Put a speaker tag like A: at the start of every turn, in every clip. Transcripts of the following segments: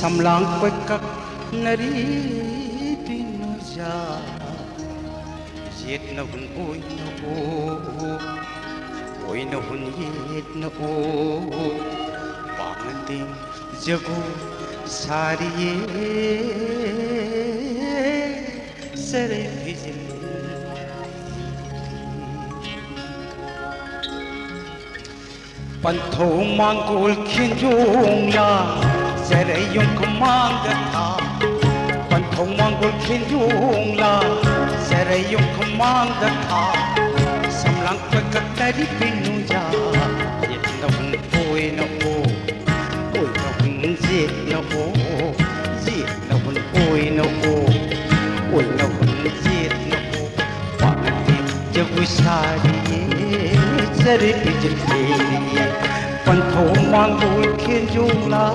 A: Samlang pagkak naripin siya Yet na hun oy na hun yet na Pangating jago sariye Saray vijil Panthong manggol kinjong lang Saray yung kumangata Panthong manggol kinjong lang Saray yung kumangata Samlang pagkat naripin siya Yet na hun oy na oy na hun yet na yet na hun oy na oy na hun yet na Pangating jago sariye Saray vijil Panthong manggol kinjong lang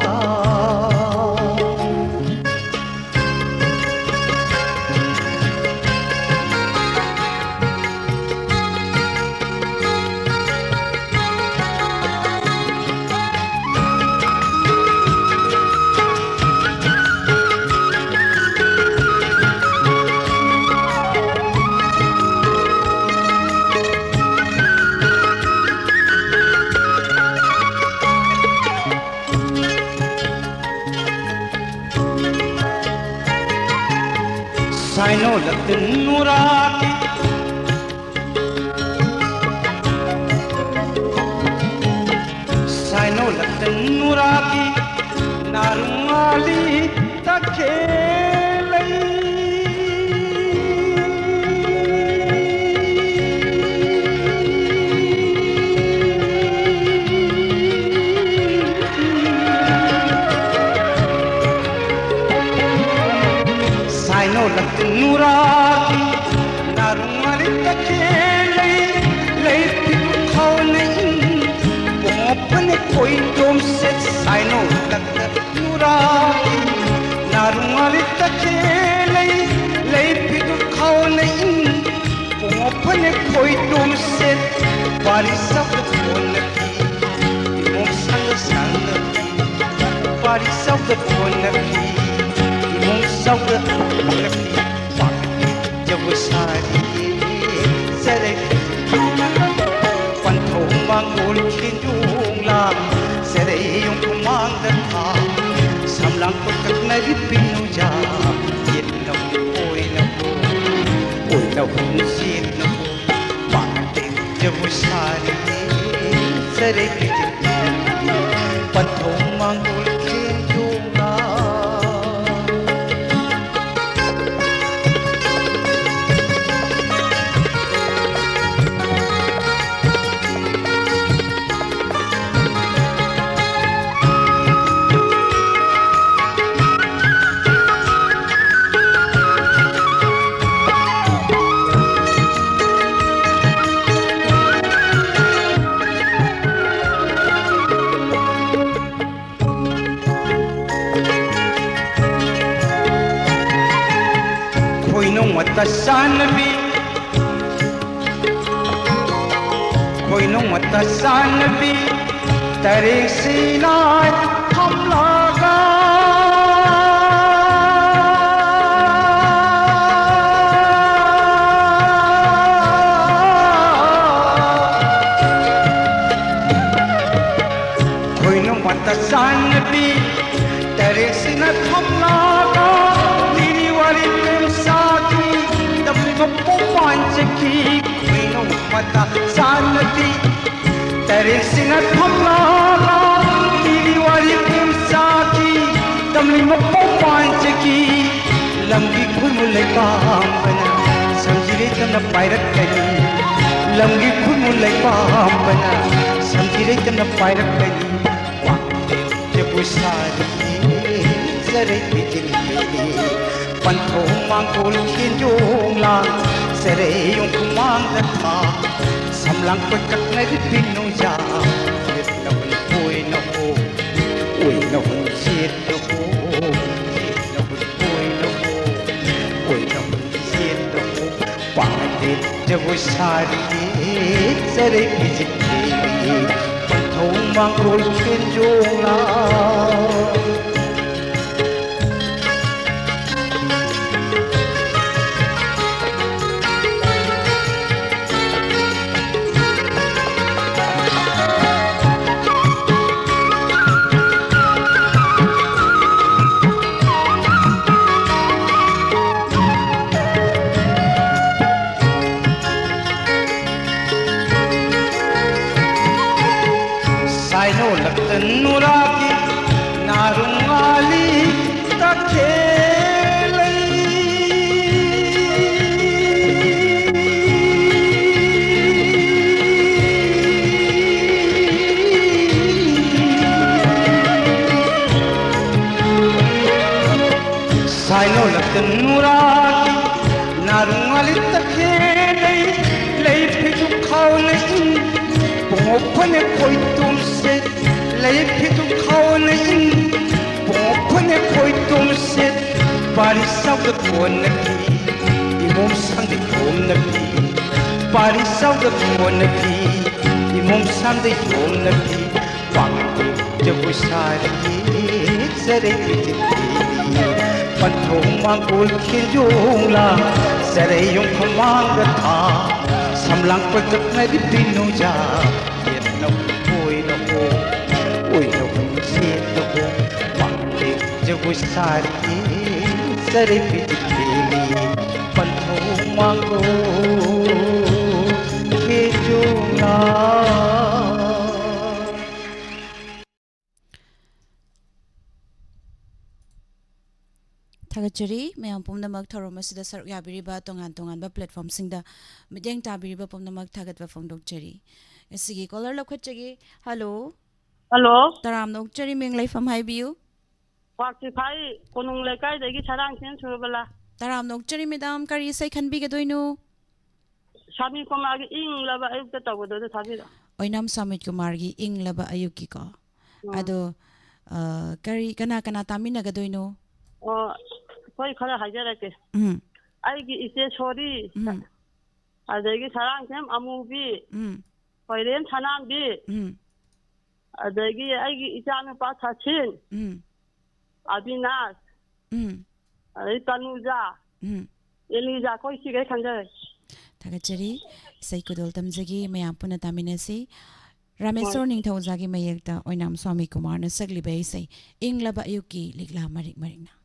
A: Saino latin nuraki Saino latin nuraki Narungali takhelai Saino latin nuraki narungali takhelai leipi khau nahi apne koi dom se saino latin nuraki narungali takhelai leipi khau nahi apne koi dom se bari sab bonaki mom sang sang bari sab bonaki Sau the jago sariye Saray Panthong manggol kinjong lang Saray yung kumangata Samlang pagkat naripin siya Yet na hun oy na hun yet na Pangating jago sariye Saray vijil Panthong manggol kinjong lang Matasanbi Koi nung matasanbi Tarik sinay hamlaga Koi nung matasanbi Tarik sinay hamlaga Niniwari Pumanchaki Queen of Mata Sanati Tarik Sinat Hamlala Diliwari Kim Saki Tamli Pumanchaki Lamgi Kumulai Pambana Samjire Tamna Pairat Kani Lamgi Kumulai Pambana Samjire Tamna Pairat Kani Wakte Jabu Sari Saray vijil Panthong manggol kinjong lang Saray yung kumangata Samlang pagkat naripin siya Yet na hun oy na oy na hun yet na yet na hun oy na hun yet na Pangating jago sariye Saray vijil Panthong manggol kinjong lang साइनो लगतन नुरागी नारुंगाली तखेलई साइनो लगतन नुरागी नारुंगाली तखेलई लई फिजु खाओले पोपने कोई तुमसे लई फिजु खाओले पोपने कोई तुमसे बारिश सब कौन की इमोम संग कौन की बारिश सब कौन की इमोम संग कौन की वांग जब सारी सरे पंथों मांगोल खिजोला सरे यूं खमांग था समलांग पजक नदी बिनु जा ये न कोई न हो कोई न हो ये न हो वांगे जब सारी सरे खिजोली पंथों मांगोल खिजोला
B: थागचरी मैम पुमनमक थरोम असिदा सरक याबिरिबा तोंगान तोंगानबा प्लेटफॉर्म सिंगदा मिदेंग ताबिरिबा पुमनमक थागतबा फोंदोकचरी एसिगी कॉलर लखचगी हेलो
C: हेलो
B: तराम नोकचरी मिंग लाइफम हाइबियू
C: वाक्सी फाई कोनुंग लेकाई देगी छरांग सेन सुरबला
B: तराम नोकचरी मैडम करी सै खनबिगदोइनो
C: शामी कुमार की इंग लबा अयुक्त तबदो थाबिरा
B: ओइनाम समित कुमार की इंग लबा अयुकी को अदो करी कना कना तामिनगदोइनो
C: ओ कोई खरा हाजरके आइगी इसे छोरी अदेगी छरांग सेम अमुबी कोइरेन छनांग बी अदेगी आइगी इचान पा छाछिन अविनाश अरे तनुजा एलिजा कोई सिगे खंजर
B: थागचरी सैकुदोल तमजगी मैम पुना तामिनसी रामेश्वर निंगथौजागी मयेक्ता ओइनाम स्वामी कुमार न सगलिबे सै इंगलबा अयुकी लिगला Marik मरिकना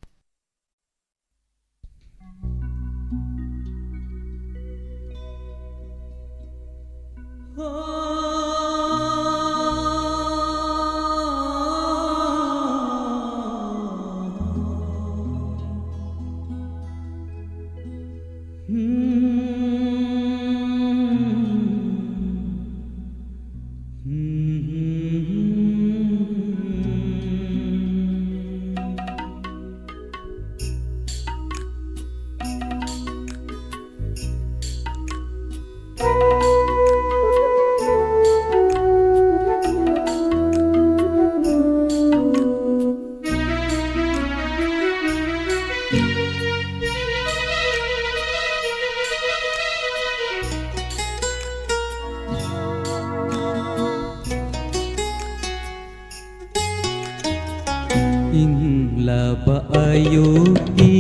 D: ayuki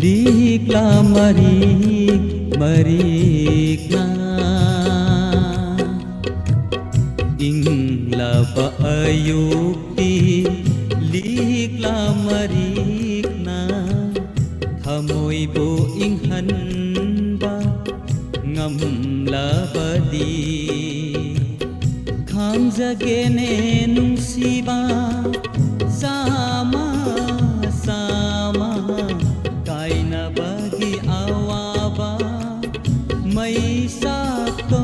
D: likla marikna ingla ba ayuki likla marikna thamoi bo inghan ba ngamla badi khamjagene nungsiba sama sama kaina bagi awaba mai sakto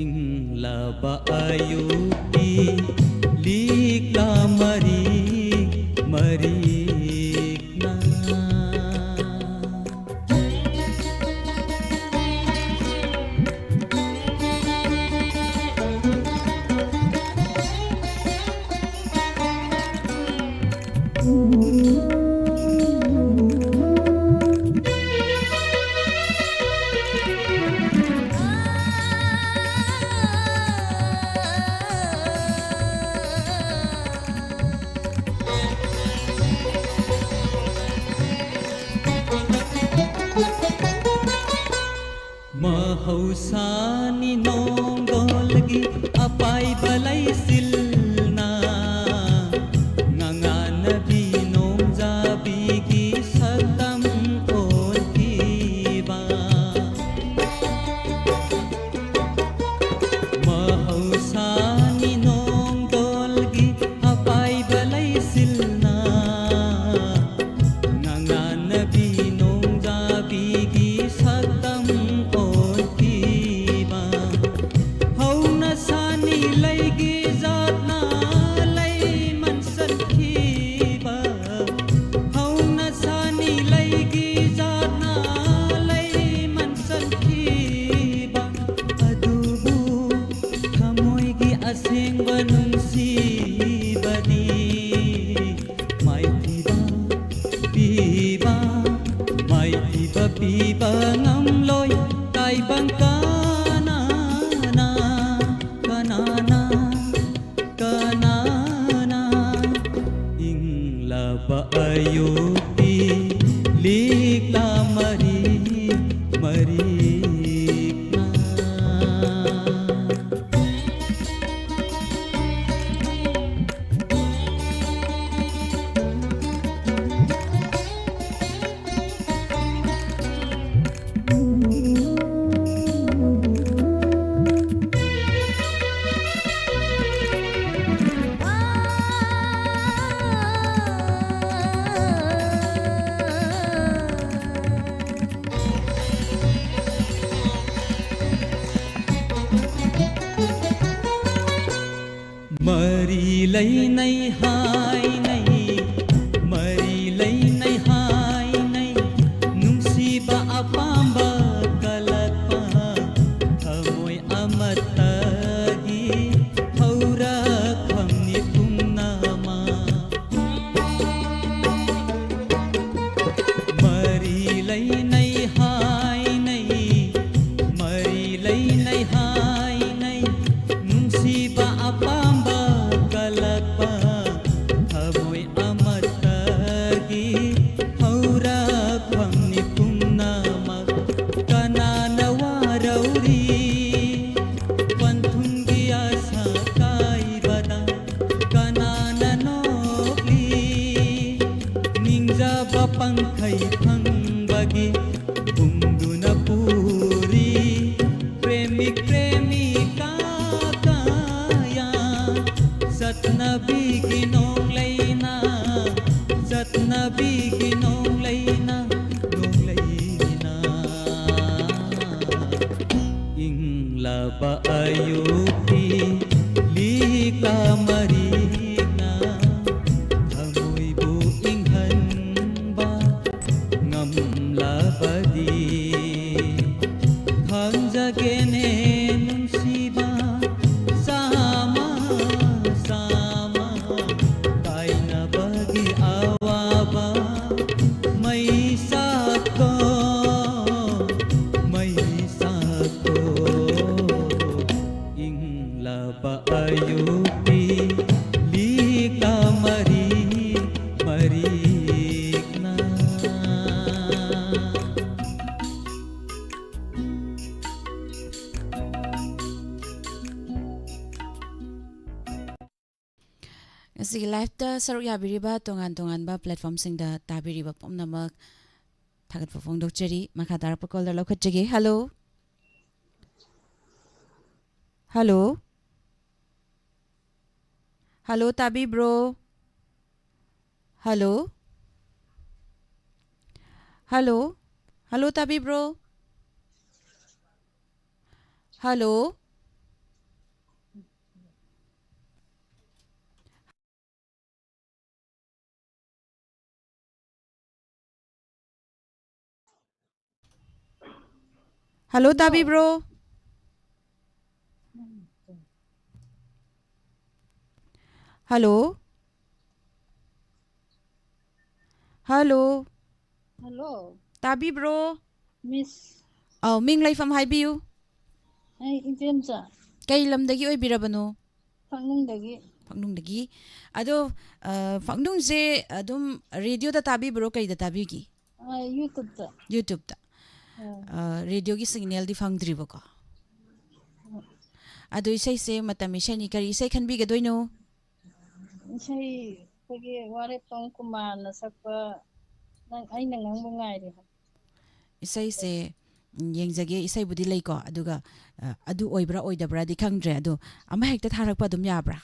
D: ingla ba ayuki likla marikna mahausani nonggolgi apai balai silna nganganabi nongjabi ki satam ontiba kanana kanana kanana inglaba ayuti likla mari marikna mari lấy nay hai nay mari lấy nay hai nay nungsiba apamba kalapa thamoy amatagi haura khamni kumnama mari lấy nay hai nay mari lấy nay hai nay nungsiba apamba kalapa thamoy amatagi haura khamni kumnama kanana warauri panthungi asa kaibada kanana nokli ningjaba pangkhai phangbagi bungduna puri premik premika kaya satnabi ginong layna satnabi ginong layna nong layna inglaba ayuti lika marigna thamoy buing hanba ngamlabadi hangjagene nungsiba sama sama kaina bagi awaba may sako inglaba ayuti lika mari marikna
B: Sige live ta saruk yabiriba tongan ba platform singda tabiriba pomnamak thagat phofong dokcheri makha darpa call da lokhat jege hello hello hello tabi bro hello hello hello tabi bro hello hello tabi bro hello hello
E: Hello,
B: tabi bro
E: Miss.
B: ming laifam haibiu
E: Ay, Ibenza.
B: kay lamdagi oibirabano
E: Pangnungdagi.
B: Pangnungdagi ado Pangnung je adum radio da tabi bro kay da tabi gi
E: Ay, YouTube ta.
B: YouTube da radio gi signal di fangdribo ko ado isay se matami siya ni kari isay kan biga doino
E: Isay, pagi wari pang kumana sa pa, ay nangang bungay rin.
B: isay se yengjage isay budi lay ko aduga adu oibra oidabra di khangdre ado ama hekta tharak pa dum yabra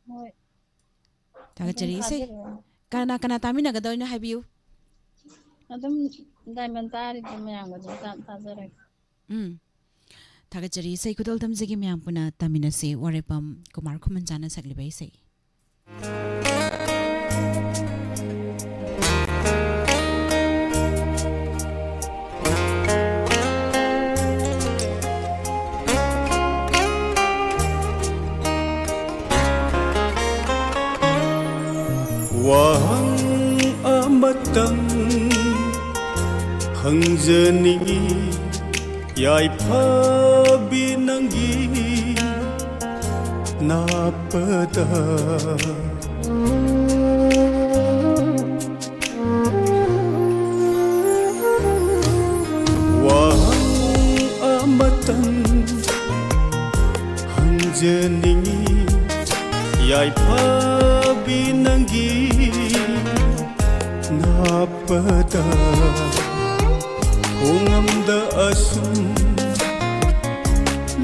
E: Hoy.
B: taga chari isay kana kana tamina ga doino habiu
E: Adum, diamond tari pa mayang ba dun tazarak.
B: taga chari isay kudol tamjagi mayam puna tamina se warepam kumar kumanjana sagliba isay
F: Wahang amatang ꯈꯪꯖꯅꯤꯡꯉꯤ ꯌꯥꯏꯐꯕꯤ ꯅꯪꯒꯤ ꯅꯥꯞꯄꯗ wahang amatang hangjaningi yaipabi nanggi napada hungamda asum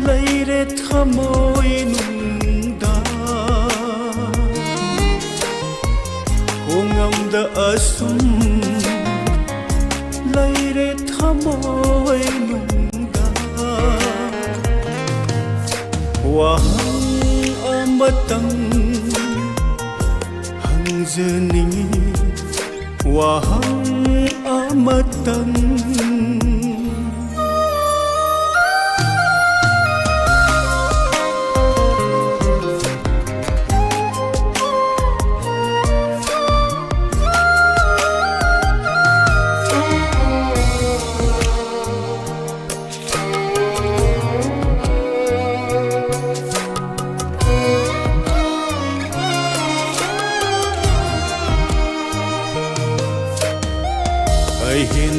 F: leire thamoi nungda hungamda asum leire thamoi nungda wahang amatang hangjaningi wahang amatang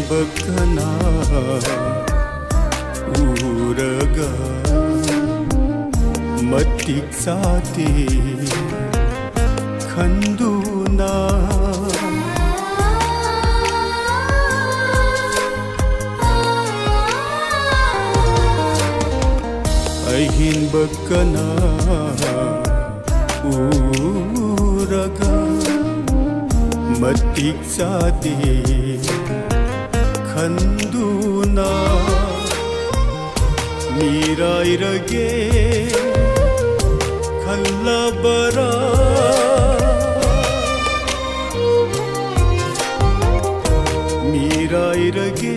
F: bakana uraga matik sate khanduna aihin bakana uraga matik sate khanduna mirairage khallabara mirairage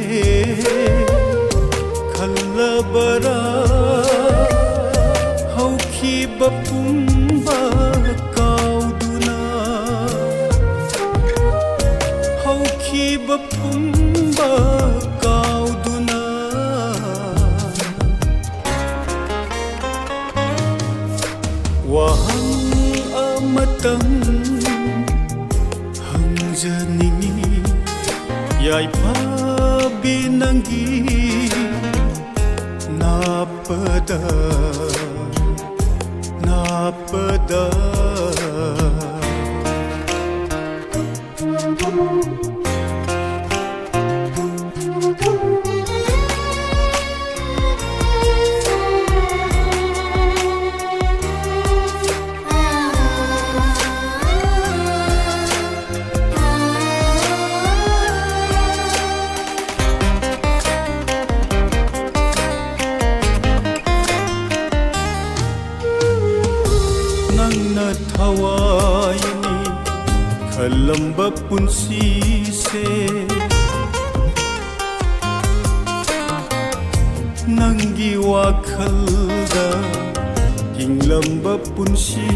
F: khallabara haukiba pumba kauduna haukiba pumba kauduna wahang amatang hangjaningi yaipabi nanggi napada napada nangna thawayani khalamba punsi se nangi wakhalda hinglamba punsi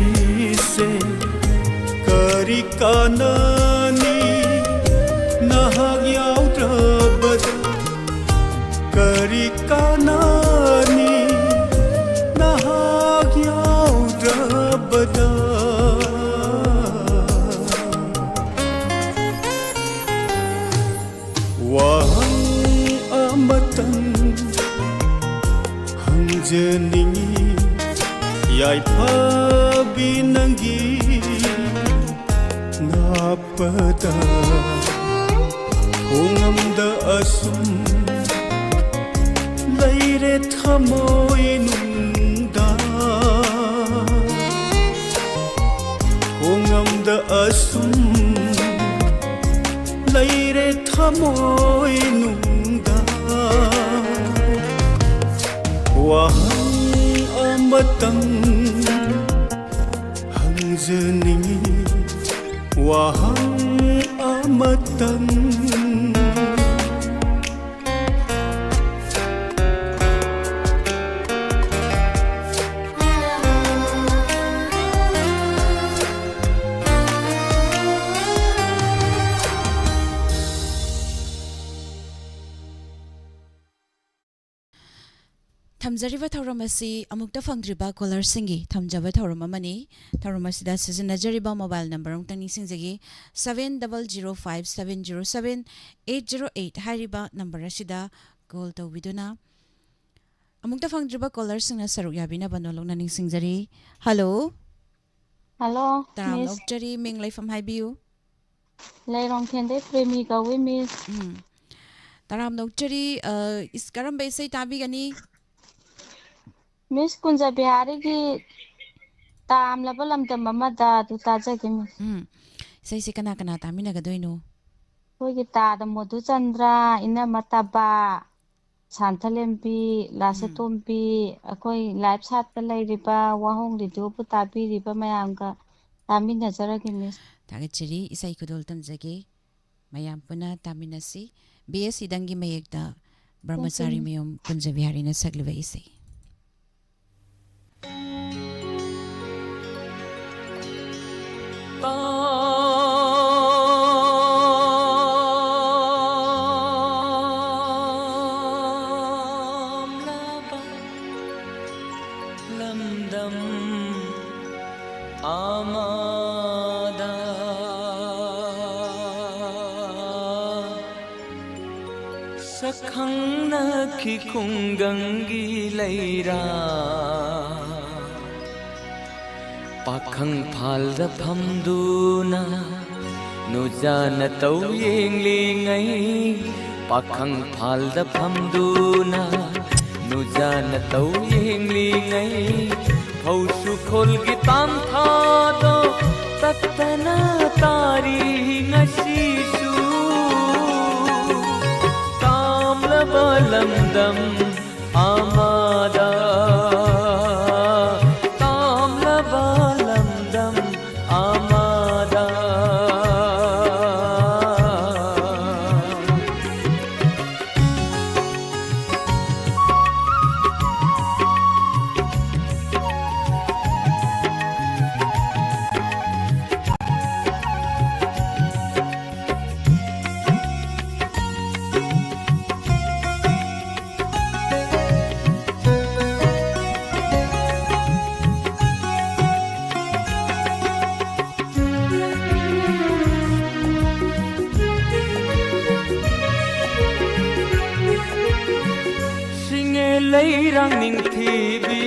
F: se kari kanani nahag yaudrabada kari kanani nahag yaudrabada wahang amatang hangjaningi yaipabi nanggi napada hungamda asum leire thamoi nungda hungamda asum leire thamoi nungda wahang amatang hangjaningi wahang amatang
B: ꯊꯝꯖꯔꯤꯕ ꯊꯧꯔꯝ ꯑꯁꯤ ꯑꯃꯨꯛꯇ ꯐꯪꯗ꯭ꯔꯤꯕ ꯀꯣꯂꯔꯁꯤꯡꯒꯤ ꯊꯝꯖꯕ ꯊꯧꯔꯝ ꯑꯃꯅꯤ ꯊꯧꯔꯝ ꯑꯁꯤꯗ ꯁꯤꯖꯤꯟꯅꯖꯔꯤꯕ mobile number ꯑꯃꯨꯛꯇꯪ ꯅꯤꯡꯁꯤꯡꯖꯒꯦ 7005707808 ꯍꯥꯏꯔꯤꯕ number ꯑꯁꯤꯗ ꯀꯣꯜ ꯇꯧꯕꯤꯗꯨꯅ ꯑꯃꯨꯛꯇ ꯐꯪꯗ꯭ꯔꯤꯕ ꯀꯣꯂꯔꯁꯤꯡꯅ ꯁꯔꯨꯛ ꯌꯥꯕꯤꯅꯕ ꯅꯣꯜꯂꯨꯛꯅ ꯅꯤꯡꯁꯤꯡꯖꯔꯤ ꯍꯜꯂꯣ
E: ꯍꯜꯂꯣ
B: ꯇꯔꯥꯝ
E: ꯃꯤꯁ
B: ꯅꯣꯛꯆꯔꯤ ꯃꯤꯡ ꯂꯩꯐꯝ ꯍꯥꯏꯕꯤꯌꯨ
E: ꯂꯩꯔꯣꯡꯊꯦꯟꯗꯩ ꯄ꯭ꯔꯦꯃꯤ ꯀꯧꯏ ꯃꯤꯁ
B: ꯇꯔꯥꯝ ꯅꯣꯛꯆꯔꯤ ꯀꯔꯝꯕ ꯏꯁꯩ ꯇꯥꯕꯤꯒꯅꯤ
E: ꯃꯤꯁ ꯀꯨꯟꯖ ꯕꯤꯍꯥꯔꯤꯒꯤ ꯇꯥꯝꯂꯕ ꯂꯝꯗꯝ ꯑꯃꯗ ꯑꯗꯨ ꯇꯥꯖꯒꯦ ꯃꯤꯁ
B: ꯏꯁꯩꯁꯦ ꯀꯅꯥ ꯀꯅꯥ ꯇꯥꯃꯤꯟꯅꯒꯗꯣꯏꯅꯣ
E: ꯑꯩꯈꯣꯏꯒꯤ ꯇꯥꯗ ꯃꯣꯙꯨꯆꯟꯗ꯭ꯔ ꯏꯅꯝꯃ ꯇꯕꯥ ꯁꯥꯟꯊꯂꯦꯝꯕꯤ ꯂꯥꯁꯦꯇꯣꯝꯕꯤ ꯑꯩꯈꯣꯏ ꯂꯥꯏꯞ ꯁꯥꯠꯇ ꯂꯩꯔꯤꯕ ꯋꯥꯍꯣꯡ ꯔꯦꯗꯤꯑꯣꯕꯨ ꯇꯥꯕꯤꯔꯤꯕ ꯃꯌꯥꯝꯒ ꯇꯥꯃꯤꯟꯅꯖꯔꯒꯦ ꯃꯤꯁ
B: ꯊꯥꯒꯠꯆꯔꯤ ꯏꯁꯩ ꯈꯨꯗꯣꯜ ꯇꯝꯖꯒꯦ ꯃꯌꯥꯝ ꯄꯨꯟꯅ ꯇꯥꯃꯤꯟꯅꯁꯤ BS ꯏꯗꯪꯒꯤ ꯃꯌꯦꯛꯇ ꯕ꯭ꯔꯍ꯭ꯃꯆꯥꯔꯤ ꯃꯌꯨꯝ ꯀꯨꯟꯖ ꯕꯤꯍꯥꯔꯤꯅ ꯁꯛꯂꯤꯕ ꯏꯁꯩ
D: lamdam amada sakhangna ki khungangi leira pakhang phalda phamduna nujana tau yenglingai pakhang phalda phamduna nujana tau yenglingai phausu khol gi tam tha do tatana tari ngasi su tamla balamdam amada tamla balamdam amada leirang ning thibi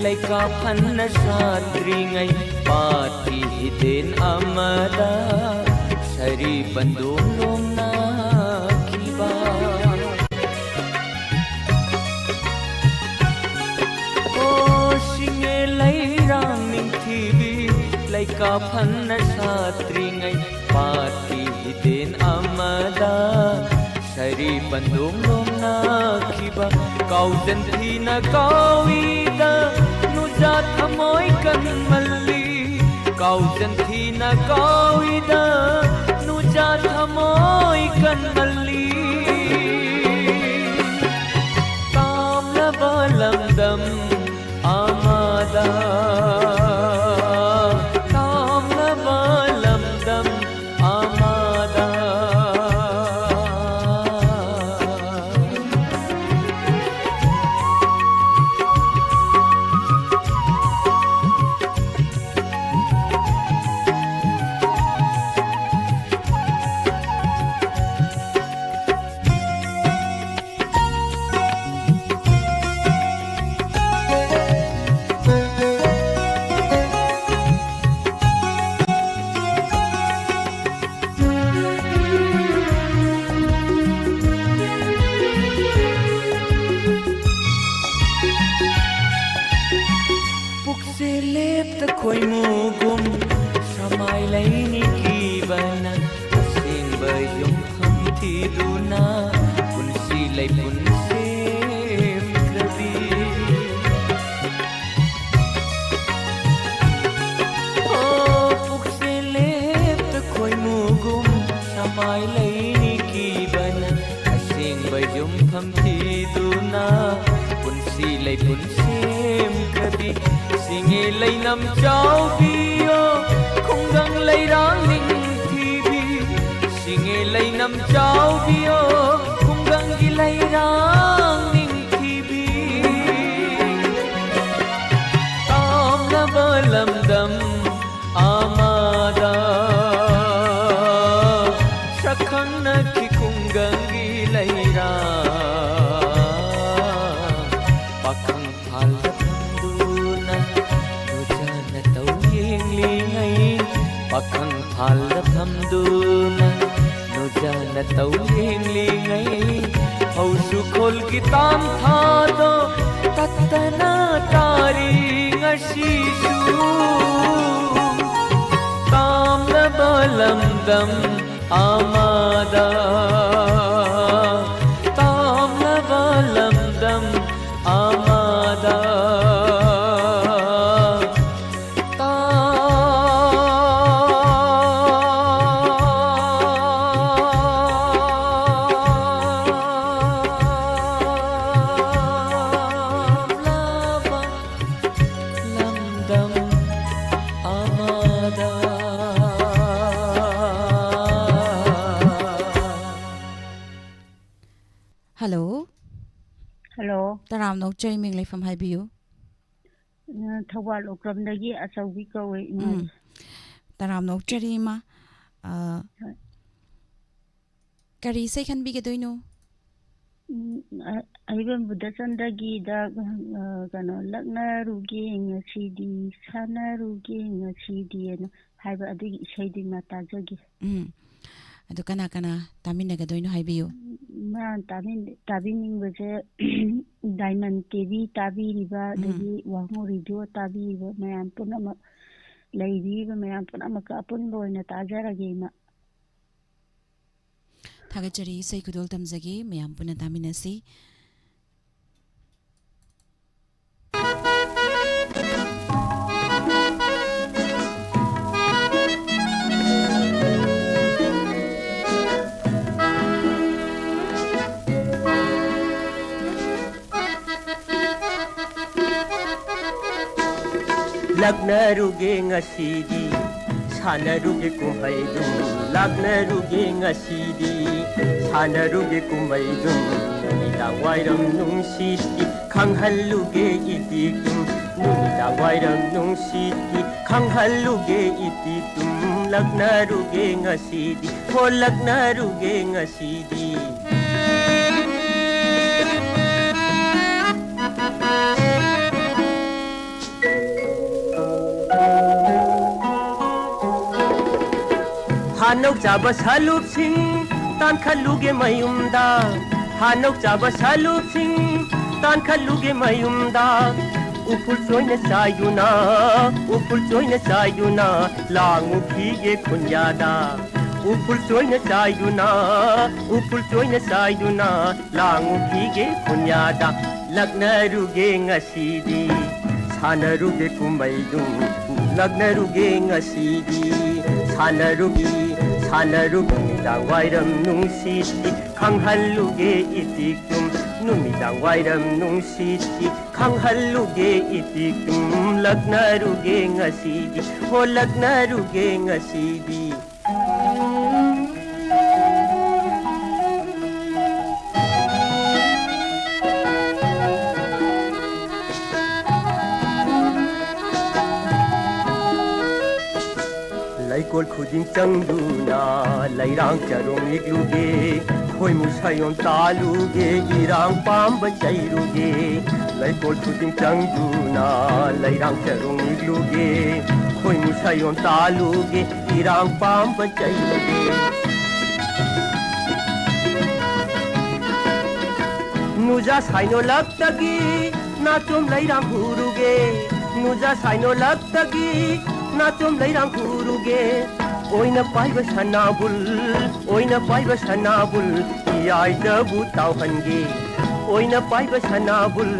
D: laika phanna sadringai pati den amada sari bandom lomna kiba o singe leirang ning thibi laika phanna sadringai pati den amada sari bandom lomna kiba kaujan thina kauida nuja thamoi kan malli kaujan thina kauida nuja thamoi kan malli tamla balamdam amada tamla balamdam amada khoi mugum samai laini ki bana sing bayum ham thi duna punsi lai punsem krabi oh pukse lep khoi mugum samai laini ki bana sing bayum ham thi duna punsi lai punsem krabi singe lay nam chao biyo khunggang lay rang ning thibi singe lay nam chao biyo khunggang gi lay rang ning thibi tam thado tatna tari ngashisu tam na balamdam amada tam na balamdam amada
B: Hello
E: Hello.
B: Taram nok chari ming lai from haibiu
E: Thawal Okramdagi Asawi Kawi.
B: Taram nok chari ma kari sai khan bi ke doino
E: Ayban Buddhachandagi da Gano Lagna Rugi Ngashidi Sana Rugi Ngashidi and Haiba Adi Shadi Matajagi.
B: adu kana kana tamina ga doino haibiu
E: Man Tabining was a Diamond TV Tabi Riva, the Wamu Radio Tabi, Mayan Punama Lady, Mayan Punama Kapun, and a Tajara game.
B: thagachari sai kudol tamjagi mayam puna tamina si
D: Lagnaruge ngasidi sanaruge kumaidum Lagnaruge ngasidi sanaruge kumaidum Numidang wairam nungsiti khanghalluge idikum Numidang wairam nungsiti khanghalluge idikum Lagnaruge ngasidi ho lagnaruge ngasidi Hanok jaba salup sing tan khaluge mayumda Hanok jaba salup sing tan khaluge mayumda Upul choina sayuna langu phige khunyada Upul choina sayuna langu phige khunyada Lagnaruge ngasidi sanaruge kumaidum Lagnaruge ngasidi Sanarugi numidang wairam nungsiti khanghalluge itikum Numidang wairam nungsiti khanghalluge itikum Lagnaruge ngasidi ho lagnaruge ngasidi Laikol khuding changduna lairang charong igluge khoi musayon taluge irang pamba chairuge Laikol khuding changduna lairang charong igluge khoi musayon taluge irang pamba chairuge Nuja saino laktagi natum lairang huruge Nuja saino laktagi natum lairang huruge oina paiba sanabul iyai dabu tauhange oina paiba sanabul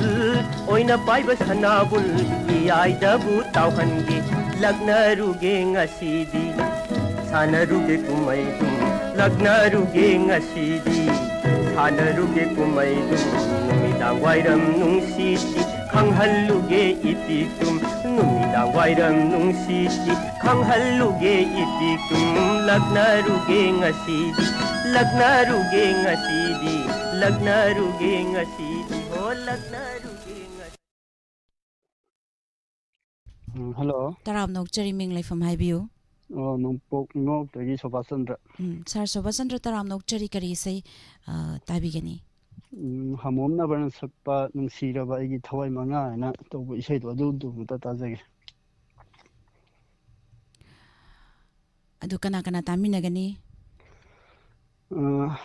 D: iyai dabu tauhange lagnaruge ngasidi sanaruge kumaidum lagnaruge ngasidi sanaruge kumaidum numidang wairam nungsiti khanghalluge itikum numidang wairam nungsiti khanghalluge itikum lagnaruge ngasidi lagnaruge ngasidi lagnaruge ngasidi ho lagnaruge ngasidi
G: Hello.
B: taram nok chari ming lai from haibiu
G: Nungpok ngok tagi Sobasandra.
B: sar sobasandra taram nok chari kari sai tabigani
G: Hamomna baran sakpa nungsiraba igi thawai manga na tobu isai do adu ta tajage.
B: adu kana kana taminagani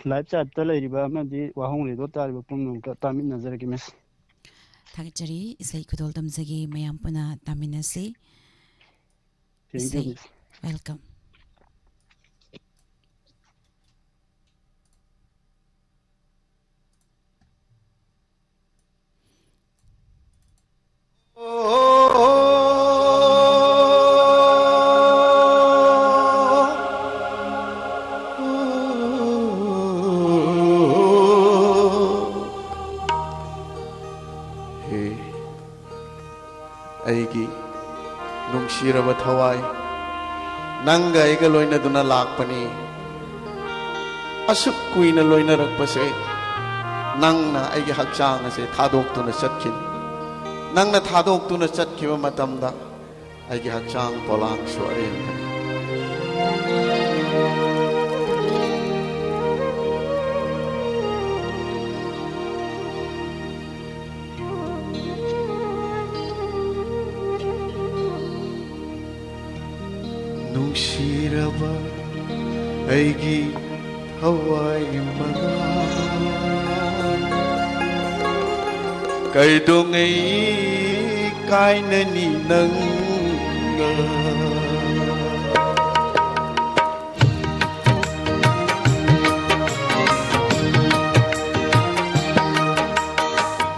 G: ꯂꯥꯏꯞ ꯆꯥꯠꯇ ꯂꯩꯔꯤꯕ ꯑꯃꯗꯤ ꯋꯥꯍꯧ radio ꯇꯥꯔꯤꯕ ꯄꯨꯝꯅꯃꯛꯇ ꯇꯥꯃꯤꯟꯅꯖꯔꯒꯦ miss
B: ꯊꯥꯒꯠꯆꯔꯤ ꯏꯁꯩ ꯈꯨꯗꯣꯜ ꯇꯝꯖꯒꯦ ꯃꯌꯥꯝ ꯄꯨꯟꯅ ꯇꯥꯃꯤꯟꯅꯁꯤ
G: ꯊꯦꯡꯛ ꯌꯨ
B: ꯏꯁꯩ
G: ꯃꯤꯁ
B: ꯋꯦꯜꯀꯝ
H: ꯑꯩꯒꯤ ꯅꯨꯡꯁꯤꯔꯕ ꯊꯋꯥꯏ ꯅꯪꯒ ꯑꯩꯒ ꯂꯣꯏꯅꯗꯨꯅ ꯂꯥꯛꯄꯅꯤ ꯑꯁꯨꯛ ꯀꯨꯏꯅ ꯂꯣꯏꯅꯔꯛꯄꯁꯦ ꯅꯪꯅ ꯑꯩꯒꯤ ꯍꯛꯆꯥꯡ ꯑꯁꯦ ꯊꯥꯗꯣꯛꯇꯨꯅ ꯆꯠꯈꯤꯅꯤ ꯅꯪꯅ ꯊꯥꯗꯣꯛꯇꯨꯅ ꯆꯠꯈꯤꯕ ꯃꯇꯝꯗ ꯑꯩꯒꯤ ꯍꯛꯆꯥꯡ ꯄꯣꯂꯥꯡꯁꯨ ꯑꯔꯦꯝꯕꯅꯤ ꯅꯨꯡꯁꯤꯔꯕ ꯑꯩꯒꯤ ꯊꯋꯥꯏ ꯃꯉꯥꯜ ꯀꯩꯗꯧꯉꯩ ꯀꯥꯏꯅꯅꯤ ꯅꯪꯒ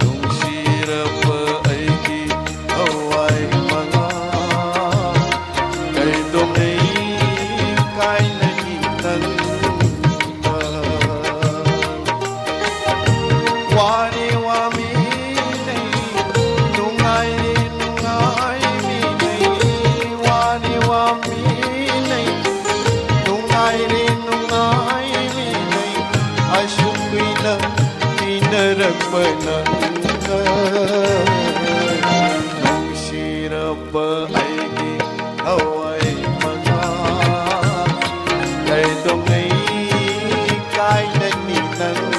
H: ꯅꯨꯡꯁꯤꯔꯕ ꯑꯩꯒꯤ ꯊꯋꯥꯏ ꯃꯉꯥꯜ ꯀꯩꯗꯧꯉꯩ ꯀꯥꯏꯅꯅꯤ ꯅꯪꯒ ꯋꯥꯔꯦ ꯋꯥꯃꯤꯅꯩ ꯅꯨꯡꯉꯥꯏꯔꯦ ꯅꯨꯡꯉꯥꯏꯃꯤꯅꯩ ꯋꯥꯔꯦ ꯋꯥꯃꯤꯅꯩ ꯅꯨꯡꯉꯥꯏꯔꯦ ꯅꯨꯡꯉꯥꯏꯃꯤꯅꯩ ꯑꯁꯨꯛ ꯀꯨꯏꯅ ꯇꯤꯟꯅꯔꯛꯄ ꯅꯪꯒ ꯅꯨꯡꯁꯤꯔꯕ ꯑꯩꯒꯤ ꯊꯋꯥꯏ ꯃꯉꯥꯜ ꯀꯩꯗꯧꯉꯩ ꯀꯥꯏꯅꯅꯤ ꯅꯪꯒ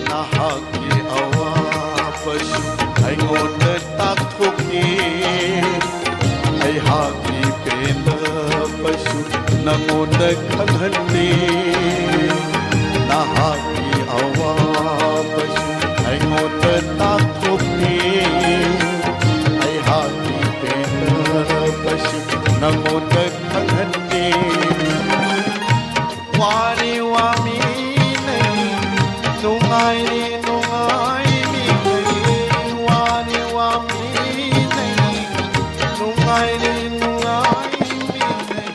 H: ꯅꯍꯥꯛꯀꯤ ꯑꯋꯥꯕꯁꯨ ꯑꯩꯉꯣꯟꯗ ꯇꯥꯛꯊꯣꯛꯏ ꯑꯩꯍꯥꯛꯀꯤ ꯄꯦꯟꯗꯕꯁꯨ ꯅꯉꯣꯟꯗ ꯈꯪꯍꯜꯂꯤ ꯅꯍꯥꯛꯀꯤ ꯑꯋꯥꯕꯁꯨ ꯑꯩꯉꯣꯟꯗ ꯇꯥꯛꯊꯣꯛꯏ ꯑꯩꯍꯥꯛꯀꯤ ꯄꯦꯟꯗꯕꯁꯨ ꯅꯉꯣꯟꯗ ꯈꯪꯍꯜꯂꯤ ꯋꯥꯔꯦ ꯋꯥꯃꯤꯅꯩ ꯅꯨꯡꯉꯥꯏꯔꯦ ꯅꯨꯡꯉꯥꯏꯃꯤꯅꯩ ꯋꯥꯔꯦ ꯋꯥꯃꯤꯅꯩ ꯅꯨꯡꯉꯥꯏꯔꯦ ꯅꯨꯡꯉꯥꯏꯃꯤꯅꯩ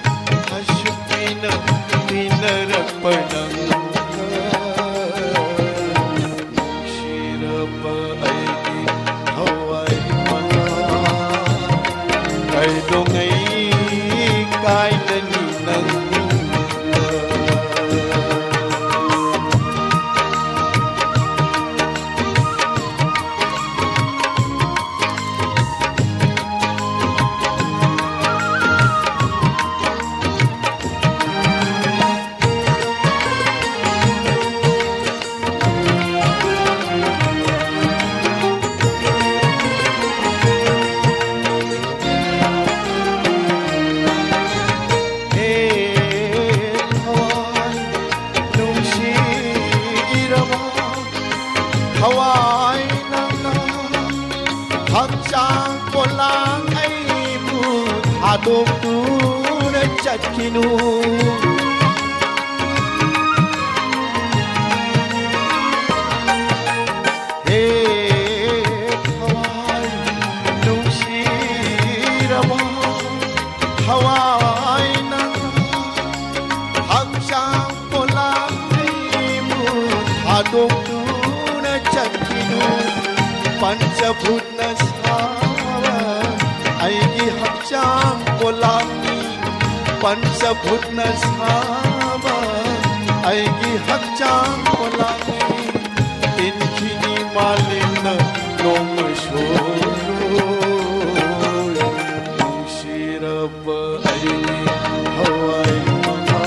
H: ꯑꯁꯨꯛ ꯀꯨꯏꯅ ꯇꯤꯟꯅꯔꯛꯄ ꯅꯪꯒ ꯅꯨꯡꯁꯤꯔꯕ ꯑꯩꯒꯤ ꯊꯋꯥꯏ ꯃꯉꯥꯜ ꯀꯩꯗꯧꯉꯩ ꯀꯥꯏꯅꯅꯤ ꯅꯪꯒ ꯊꯋꯥꯏ ꯅꯪꯅ ꯍꯛꯆꯥꯡ ꯄꯣꯂꯥꯡ ꯑꯩꯕꯨ ꯊꯥꯗꯣꯛꯇꯨꯅ ꯆꯠꯈꯤꯅꯨ ꯍꯦ ꯊꯋꯥꯏ ꯅꯨꯡꯁꯤꯔꯕ ꯊꯋꯥꯏ ꯅꯪꯅ ꯍꯛꯆꯥꯡ ꯄꯣꯂꯥꯡ ꯑꯩꯕꯨ ꯊꯥꯗꯣꯛꯇꯨꯅ ꯆꯠꯈꯤꯅꯨ ꯄꯟꯆꯚꯨꯠꯅ ꯁꯥꯕ ꯑꯩꯒꯤ ꯍꯛꯆꯥꯡ ꯄꯣꯂꯥꯡꯅꯤ ꯄꯟꯆꯚꯨꯠꯅ ꯁꯥꯕ ꯑꯩꯒꯤ hakchang polangi tinkhini malin nong shoi shirap ai hawai manga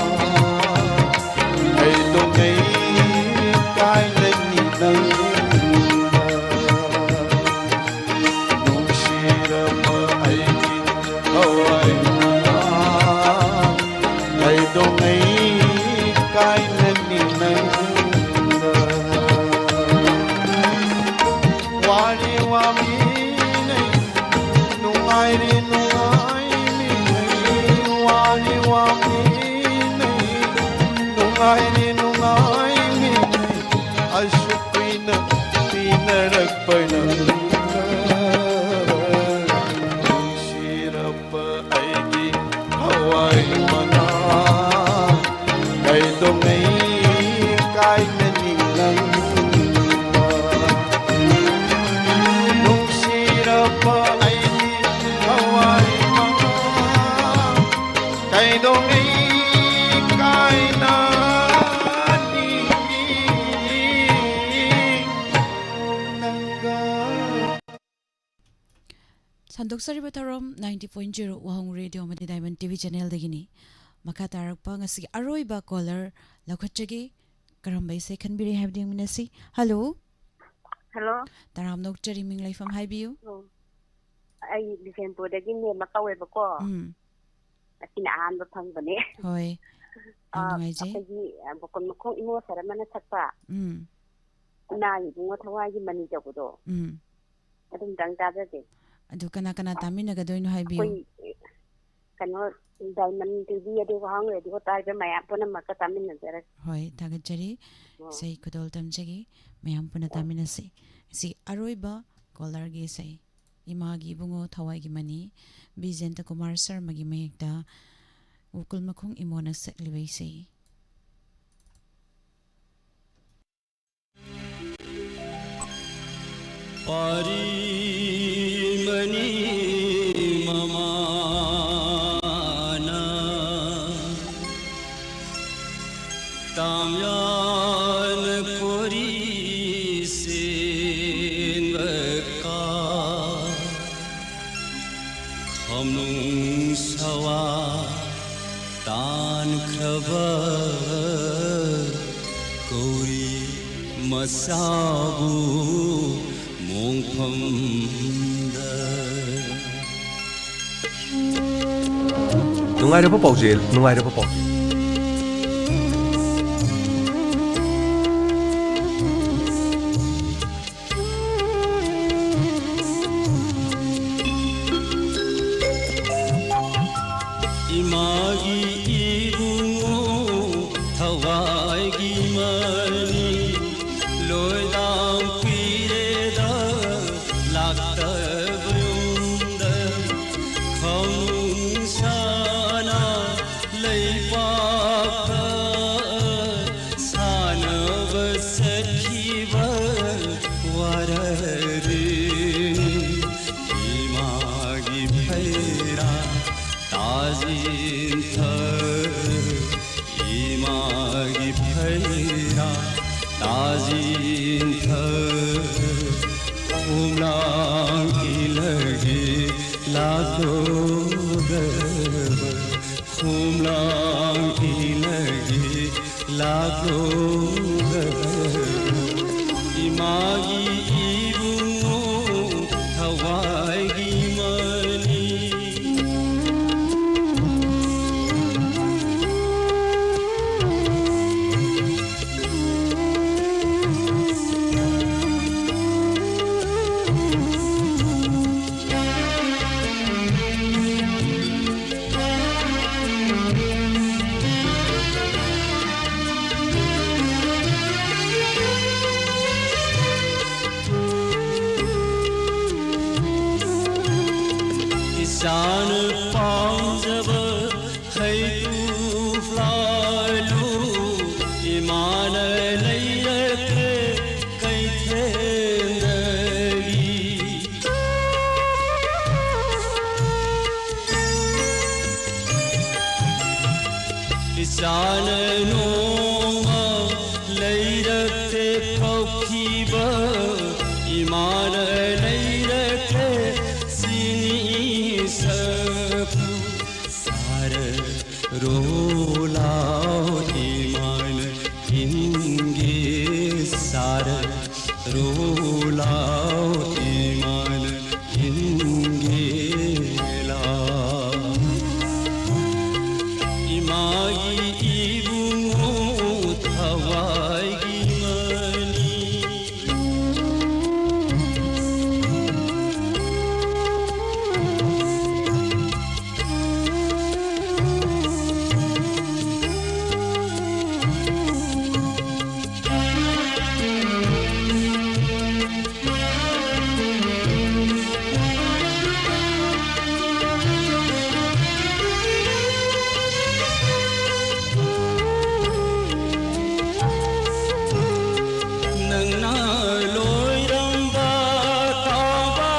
H: ai dong nei kai lên ni nang nong shirap ai hawai manga ai dong nei kai lên ni nang wali wa mi nei nungai ri nungai mi nei wali wa mi nei nungai ri nungai mi nei ashukina pinarak pana shirap aigi hawai mana kai dong nei kai nani lang nung shirap aigi hawai mana kai dong nei kai nani nangga
B: Sandok Tharom 90.0 Wahong Radio Madi Diamond TV channel dagini makha tarakpa ngasi aroiba caller lakhatchagi karambay se khanbiri habding minasi hello
C: Hello.
B: taram nok chari ming laifam haibiu
C: Ai December-dagi ne makawebako. Asina ahanba phangbane.
B: hoi angai je
C: Akhagi bokon makong imo saramana sakpa. Na ibungo thawagi mani jabudo. Adum dang dabade.
B: adu kana kana tamina ga doino haibiu
C: Koi kano Diamond TV ade wahang radio tai be maya puna maka tamin nazara.
B: hoi thagachari sei kudol tamjagi mayam puna tamina se si aroiba caller ge sei imagi bungo thawai gi mani Bijenta Kumar Sharma gi mayekta ukul makhung imona seklibai sei
F: Parimani mamana tamyan kori senvaka khamnung sawa tan kraba kori masabu
I: Nungayra pa paujil, nungayra pa paujil.
F: Imagi ibungo thawagi mani loidam pireda lakta bunda khong sana leipaka sana vasakhiva wararin imagi bhaira Tazin imagi bhaira tazin umlang ilagi lago umlang ilagi lago imagi ibungo thawai gi mani Kisan paunjab hai tu flalu iman laiyate kai thendagi kisan no रोलाओ ईमान इनगे सार रोलाओ ईमान इनगे ला Imangi Ibungo थवागी money नंगना लोयरंबा ताबा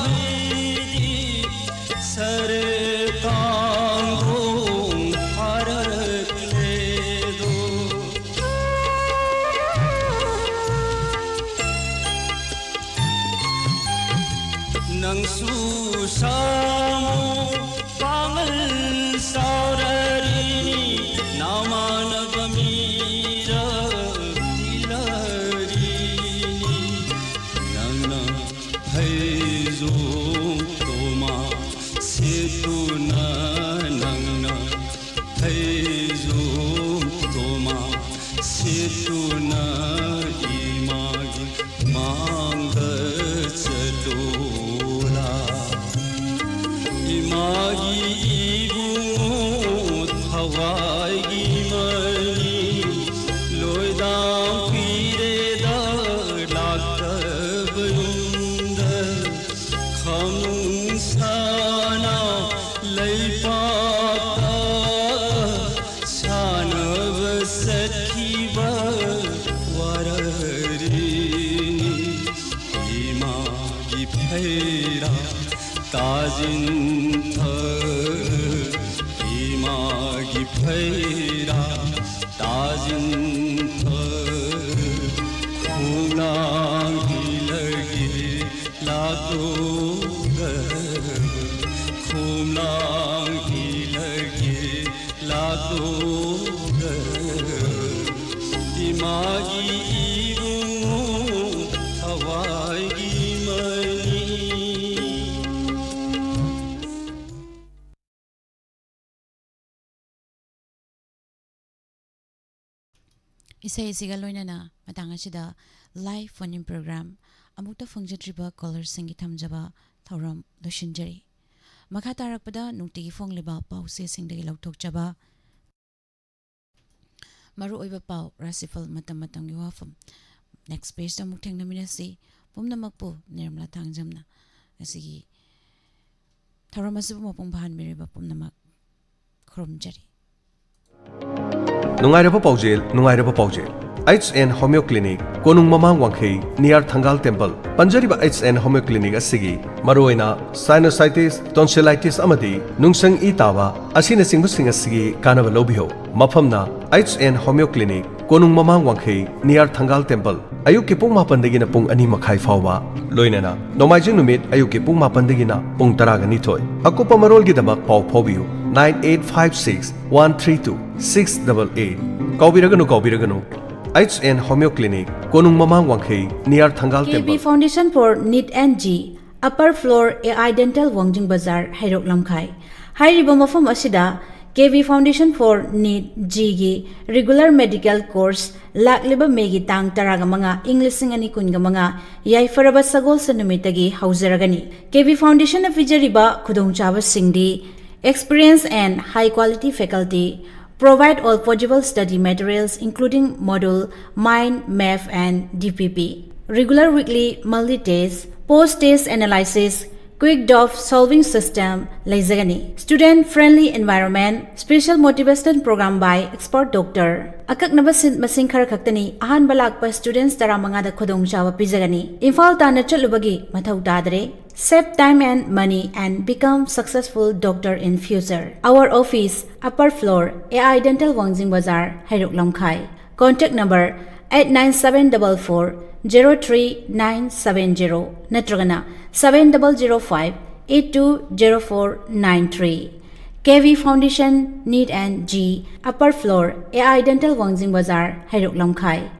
F: हुई sir कांगों Harak ले दो नंगसु सामो palmar सावररी नामानव Meera जो तोमा से तू नंगना है जो तोमा से तू न इमागी मांग चलोला इमागी इबुंगो थवागी मनी लोयदां पीरे दा लाकबयुंद खमुं साना लैपाता सानव सखीब वररिनी इमागी फैरा ताजिंथ इमागी फैरा ताजिंथ खूनागी लगे लागो खूनागी लगे लागो Imangi Ibungo थवागी money
B: Isay isiga loinana matang asida live phone program amukta fungjadriba callers singi thamjaba thauram loshinjari makha tarakpada nungtigi fongliba pause singdagi lauthokjaba maru oiba pau rasifal matam matamgi wafam next page ta muk thengnaminasi pumnamakpu nirmala thangjamna asigi thauram asibu mapung bahan meriba pumnamak khurumjari
I: Nungairaba paujel HN Homeo Clinic Konung Mamang Wangkhei near Thangal Temple Panjariba HN Homeo Clinic asigi maroina sinusitis tonsillitis amadi nungsang itawa asina singbusinga asigi kanaba lobihyo mafamna HN Homeo Clinic Konung Mamang Wangkhei near Thangal Temple ayuk ki pung 9 dagina pung 2 makhai fawba loinana nomaijing numit ayuk ki pung 9 dagina pung 10 ga nithoi akupa marol gi damak paw phobiu 9856132688 kaubiraganu HN Homeo Clinic Konung Mamang Wangkhei near Thangal Temple
J: KB Foundation for NEET and G Upper Floor AI Dental Wangjing Bazaar Hairok Lamkhai Hairiba mafam asida KB Foundation for NEET G gi regular medical course lakliba megi tang taraga manga English singani kunga manga yai faraba sagol sanumitagi hauzaragani KB Foundation of Vijariba khudongchaba singdi experience and high quality faculty provide all possible study materials including module, mind, math and DPP. Regular weekly multi-test, post-test analysis, quick DOF solving system, laizagani. Student-friendly environment, special motivation program by expert doctor. Akak nabasin masing karaktani ahan balak pa students taramanga da khodong chawa pizagani. Infal ta na chalubagi mathau tadre. Save time and money and become successful doctor in future. Our office, upper floor, AI Dental Wangjing Bazaar, Hairok Lamkhai. Contact number 89744-03970 Natragana 7005-820493. KV Foundation NEET and G Upper Floor AI Dental Wangjing Bazaar Hairok Lamkhai